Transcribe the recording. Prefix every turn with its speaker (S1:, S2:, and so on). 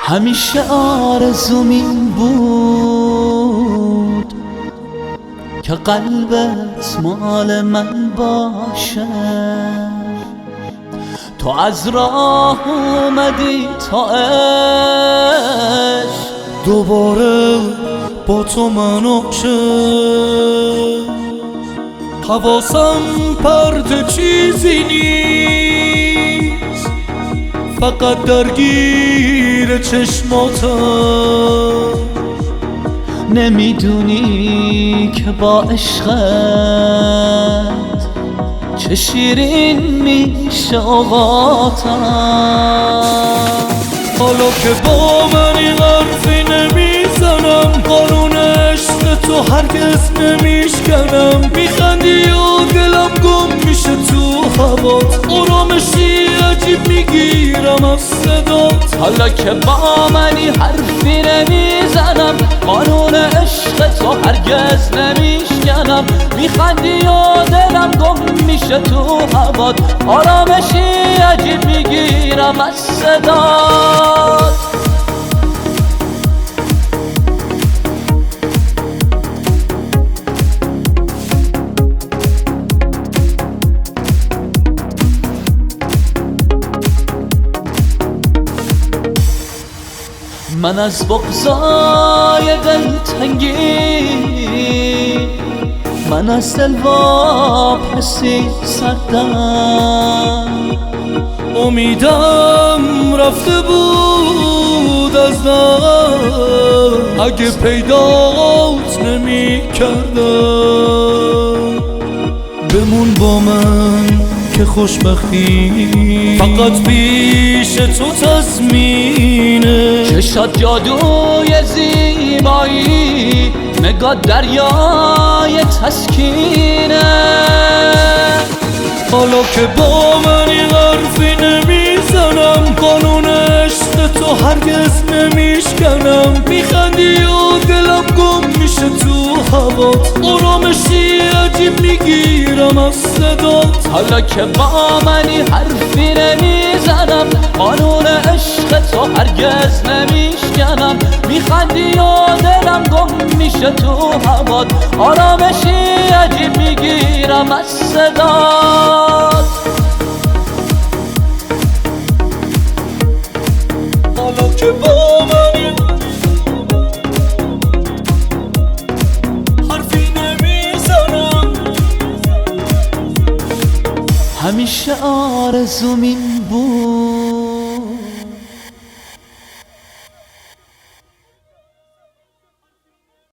S1: همیشه آرزوم این بود که قلبت مال من باشه. تو از راه اومدی تا عشق
S2: دوباره با تو منو حواسم پرت چیزی نیست، فقط درگیر چشماتم.
S1: نمیدونی که با عشقت چه شیرین میشه اوقاتم.
S2: حالا که با منی حرفی نمیزنم، قانون عشق تو هرگز نمیشکنم. میخندی و دلم گم میشه تو هوات، آرامشی عجیب میگیرم از صدات.
S1: حالا که با منی حرفی نمیزنم، قانون عشق تو هرگز نمیشکنم. میخندی و دلم گم میشه تو هوات، آرامشی عجیب میگیرم از صدات. من از بغضای دلتنگی، من از دل واپسی سردم.
S2: امیدم رفته بود از دست، اگه پیدات نمی کردم. بمون با من که خوشبختی فقط پیش تو تضمینه.
S1: چشات جادوی زیبایی، نگاه دریای تسکینه.
S2: حالا که با منی حرفی نمیزنم، قانون عشق تو هرگز نمیشکنم. میخندی و دلم گم میشه تو هوات، آرامشی عجیب میگیرم از صدات.
S1: حالا که با منی حرفی نمیزنم، قانون عشق تو هرگز نمیشکنم. میخندی و دلم گم میشه تو هوات، آرامشی عجیب میگیرم از صدات.
S2: حالا که با منی حرفی نمیزنم،
S1: همیشه آرزوم این بود